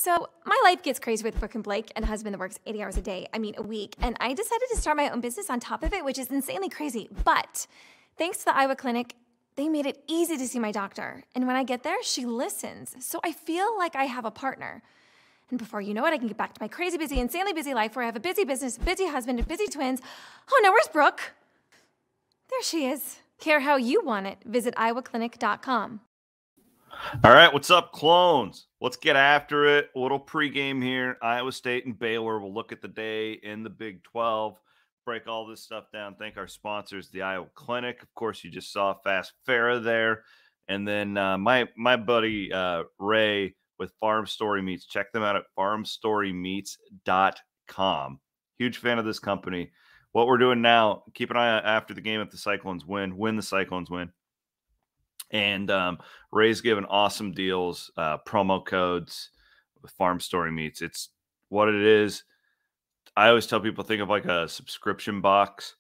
So my life gets crazy with Brooke and Blake and a husband that works 80 hours a day, a week, and I decided to start my own business on top of it, which is insanely crazy. But thanks to the Iowa Clinic, they made it easy to see my doctor. And when I get there, she listens. So I feel like I have a partner. And before you know it, I can get back to my crazy busy, insanely busy life where I have a busy business, busy husband, and busy twins. Oh no, where's Brooke? There she is. Care how you want it. Visit iowaclinic.com. All right, what's up, clones? Let's get after it. A little pregame here. Iowa State and Baylor. We'll look at the day in the Big 12, break all this stuff down. Thank our sponsors, the Iowa Clinic. Of course, you just saw Fast Farah there. And then my buddy Ray with Farm Story Meats. Check them out at farmstorymeats.com. Huge fan of this company. What we're doing now, keep an eye out after the game if the Cyclones win the Cyclones win. And Ray's giving awesome deals, promo codes with Farm Story Meats. It's what it is. I always tell people, think of like a subscription box,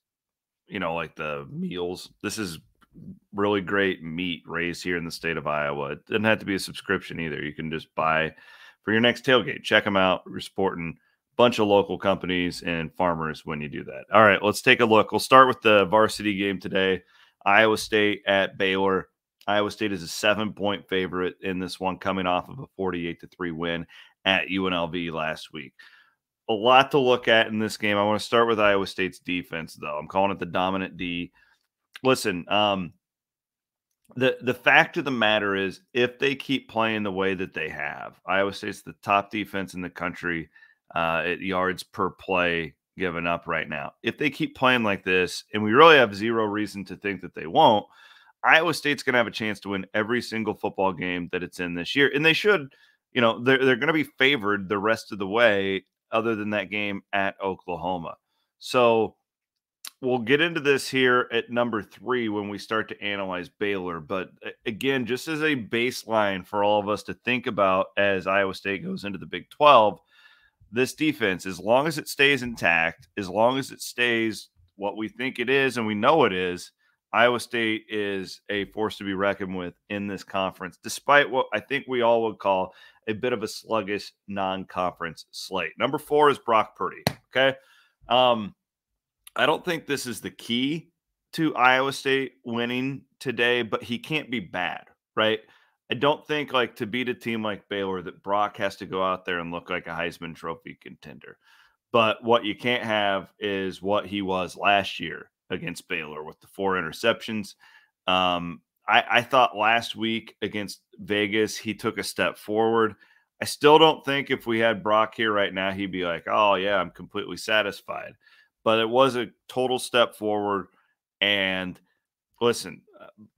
like the meals. This is really great meat raised here in the state of Iowa. It doesn't have to be a subscription either. You can just buy for your next tailgate. Check them out. We're supporting a bunch of local companies and farmers when you do that. All right, let's take a look. We'll start with the varsity game today. Iowa State at Baylor. Iowa State is a 7-point favorite in this one, coming off of a 48-3 win at UNLV last week. A lot to look at in this game. I want to start with Iowa State's defense, though. I'm calling it the dominant D. Listen, the fact of the matter is, if they keep playing the way that they have, Iowa State's the top defense in the country at yards per play given up right now. If they keep playing like this, and we really have zero reason to think that they won't, Iowa State's going to have a chance to win every single football game that it's in this year. And they should, they're going to be favored the rest of the way other than that game at Oklahoma. So we'll get into this here at number 3 when we start to analyze Baylor. But again, just as a baseline for all of us to think about as Iowa State goes into the Big 12, this defense, as long as it stays intact, as long as it stays what we think it is and we know it is, Iowa State is a force to be reckoned with in this conference, despite what I think we all would call a bit of a sluggish non-conference slate. Number 4 is Brock Purdy, okay? I don't think this is the key to Iowa State winning today, but he can't be bad, right? I don't think, to beat a team like Baylor, that Brock has to go out there and look like a Heisman Trophy contender. But what you can't have is what he was last year against Baylor with the 4 interceptions. I thought last week against Vegas, he took a step forward. I still don't think if we had Brock here right now, he'd be like, oh, yeah, I'm completely satisfied. But it was a total step forward. And listen,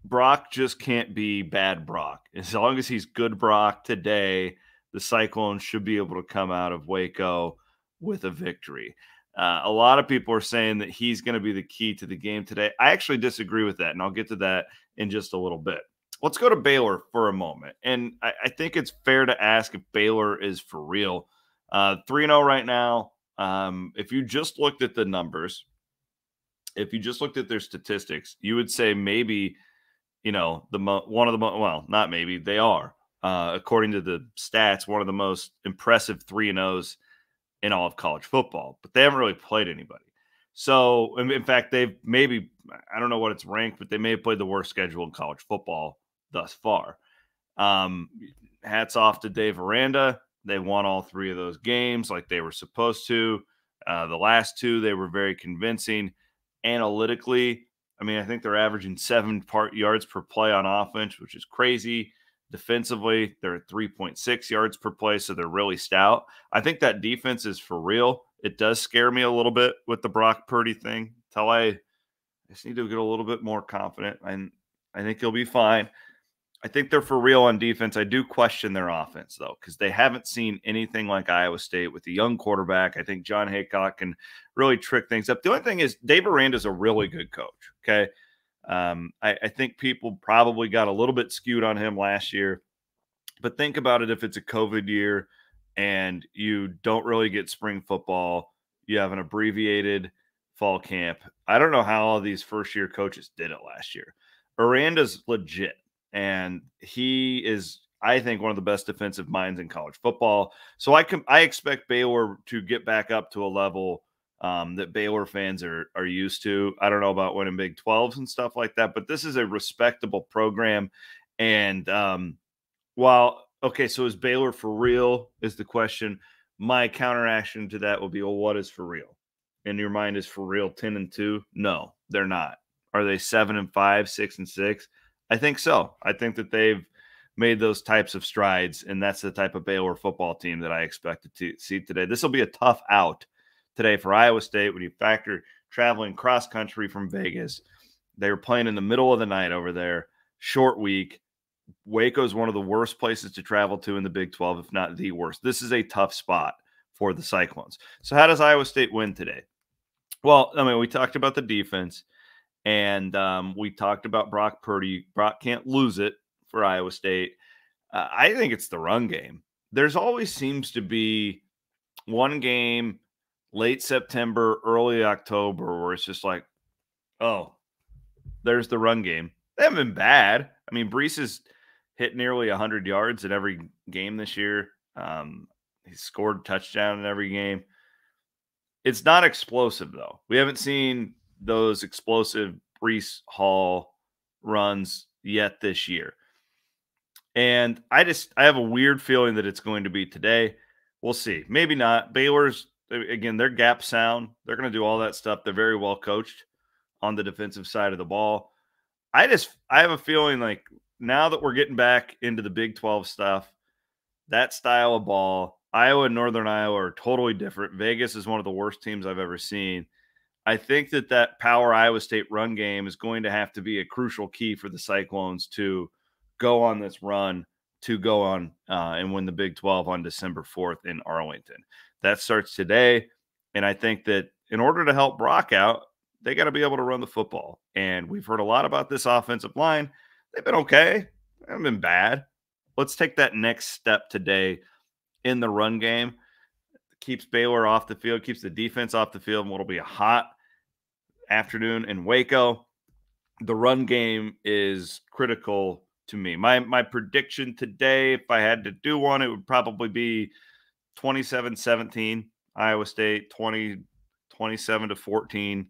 Brock just can't be bad Brock. As long as he's good Brock today, the Cyclones should be able to come out of Waco with a victory. A lot of people are saying that he's going to be the key to the game today. I actually disagree with that, and I'll get to that in just a little bit. Let's go to Baylor for a moment. And I think it's fair to ask if Baylor is for real. 3-0 right now. If you just looked at the numbers, if you just looked at their statistics, you would say maybe, well, not maybe, they are. According to the stats, one of the most impressive 3-0s in all of college football, but they haven't really played anybody. So, in fact, they've maybe, I don't know what it's ranked, but they may have played the worst schedule in college football thus far. Hats off to Dave Aranda. They won all 3 of those games like they were supposed to. The last 2, they were very convincing. Analytically, I think they're averaging 7 yards per play on offense, which is crazy. Defensively, they're at 3.6 yards per play, so they're really stout. I think that defense is for real. It does scare me a little bit with the Brock Purdy thing. I just need to get a little bit more confident, and I think he'll be fine. I think they're for real on defense. I do question their offense, though, because they haven't seen anything like Iowa State with a young quarterback. I think John Haycock can really trick things up. The only thing is Dave Aranda's a really good coach, okay? I think people probably got a little bit skewed on him last year, but think about it. If it's a COVID year and you don't really get spring football, you have an abbreviated fall camp. I don't know how all these first-year coaches did it last year. Aranda's legit, and he is I think, one of the best defensive minds in college football. So I expect Baylor to get back up to a level that Baylor fans are used to. I don't know about winning Big 12s and stuff like that, but this is a respectable program. And so is Baylor for real is the question. My counteraction to that will be, well, what is for real? In your mind, is for real 10-2? No, they're not. Are they 7-5, 6-6? I think so. I think that they've made those types of strides, and that's the type of Baylor football team that I expected to see today. This will be a tough out today for Iowa State when you factor traveling cross country from Vegas. They were playing in the middle of the night over there, short week. Waco is one of the worst places to travel to in the Big 12, if not the worst. This is a tough spot for the Cyclones. So how does Iowa State win today? Well, I mean, we talked about the defense, and we talked about Brock Purdy. Brock can't lose it for Iowa State. I think it's the run game. There's always seems to be one game late September, early October where it's just like, oh, there's the run game. They haven't been bad. I mean, Brees has hit nearly 100 yards in every game this year. He's scored a touchdown in every game. It's not explosive, though. We haven't seen those explosive Brees Hall runs yet this year. And I have a weird feeling that it's going to be today. We'll see. Maybe not. Baylor's, again, they're gap sound. They're going to do all that stuff. They're very well coached on the defensive side of the ball. I have a feeling like now that we're getting back into the Big 12 stuff, that style of ball, Iowa and Northern Iowa are totally different. Vegas is one of the worst teams I've ever seen. I think that power Iowa State run game is going to have to be a crucial key for the Cyclones to go on this run, to go on and win the Big 12 on December 4th in Arlington. That starts today, and I think that in order to help Brock out, they got to be able to run the football. And we've heard a lot about this offensive line. They've been okay. They haven't been bad. Let's take that next step today in the run game. Keeps Baylor off the field, keeps the defense off the field, and what'll be a hot afternoon in Waco. The run game is critical to me. My prediction today, if I had to do one, it would probably be 27-17, Iowa State, 27-14,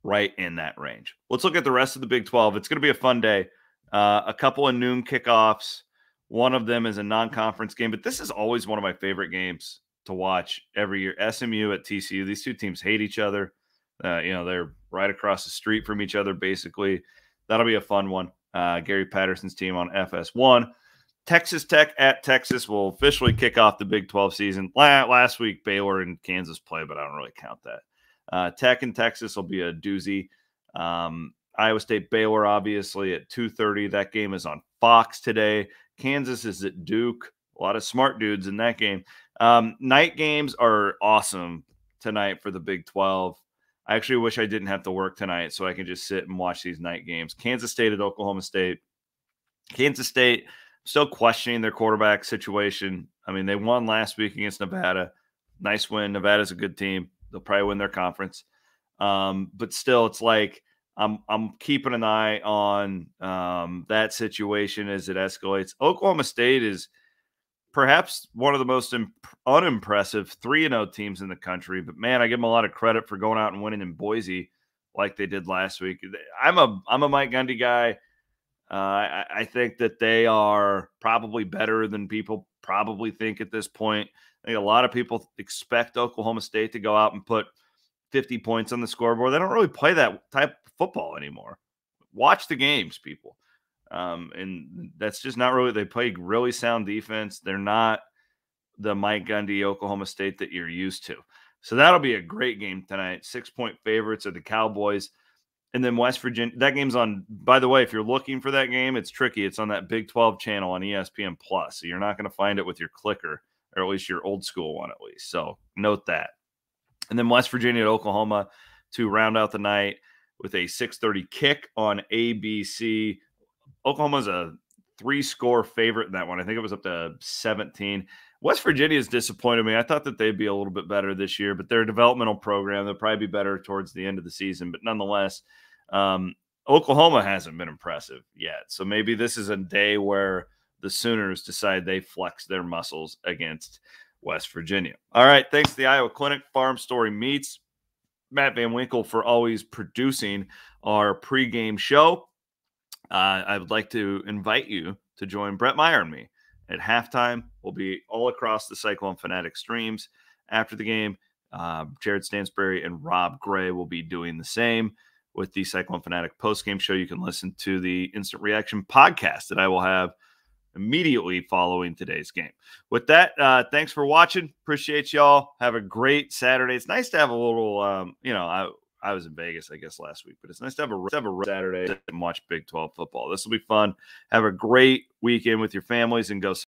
right in that range. Let's look at the rest of the Big 12. It's going to be a fun day. A couple of noon kickoffs. One of them is a non-conference game, but this is always one of my favorite games to watch every year. SMU at TCU. These two teams hate each other. They're right across the street from each other, basically. That'll be a fun one. Gary Patterson's team on FS1. Texas Tech at Texas will officially kick off the Big 12 season. Last week, Baylor and Kansas play, but I don't really count that. Tech and Texas will be a doozy. Iowa State Baylor, obviously, at 2:30. That game is on Fox today. Kansas is at Duke. A lot of smart dudes in that game. Night games are awesome tonight for the Big 12. I actually wish I didn't have to work tonight so I can just sit and watch these night games. Kansas State at Oklahoma State. Kansas State, still questioning their quarterback situation. I mean, they won last week against Nevada. Nice win. Nevada's a good team. They'll probably win their conference. But still, it's like I'm keeping an eye on that situation as it escalates. Oklahoma State is perhaps one of the most unimpressive 3-0 teams in the country. But, man, I give them a lot of credit for going out and winning in Boise like they did last week. I'm a Mike Gundy guy. I think that they are probably better than people probably think at this point. I think a lot of people expect Oklahoma State to go out and put 50 points on the scoreboard. They don't really play that type of football anymore. Watch the games, people. And that's just not really – they play really sound defense. They're not the Mike Gundy Oklahoma State that you're used to. So that'll be a great game tonight. 6-point favorites are the Cowboys. And then West Virginia, that game's on, by the way, if you're looking for that game, it's tricky. It's on that Big 12 channel on ESPN+. So you're not going to find it with your clicker, or at least your old school one at least. So note that. And then West Virginia at Oklahoma to round out the night with a 6:30 kick on ABC. Oklahoma's a 3-score favorite in that one. I think it was up to 17. West Virginia has disappointed me. I thought that they'd be a little bit better this year, but they're a developmental program. They'll probably be better towards the end of the season. But nonetheless, Oklahoma hasn't been impressive yet. So maybe this is a day where the Sooners decide they flex their muscles against West Virginia. All right, thanks to the Iowa Clinic, Farm Story Meats, Matt Van Winkle for always producing our pregame show. I would like to invite you to join Brett Meyer and me at halftime. We'll be all across the Cyclone Fanatic streams after the game. Jared Stansberry and Rob Gray will be doing the same with the Cyclone Fanatic postgame show. You can listen to the Instant Reaction podcast that I will have immediately following today's game. With that, thanks for watching. Appreciate y'all. Have a great Saturday. It's nice to have a little, I was in Vegas, I guess, last week, but it's nice to have a Saturday and watch Big 12 football. This will be fun. Have a great weekend with your families and go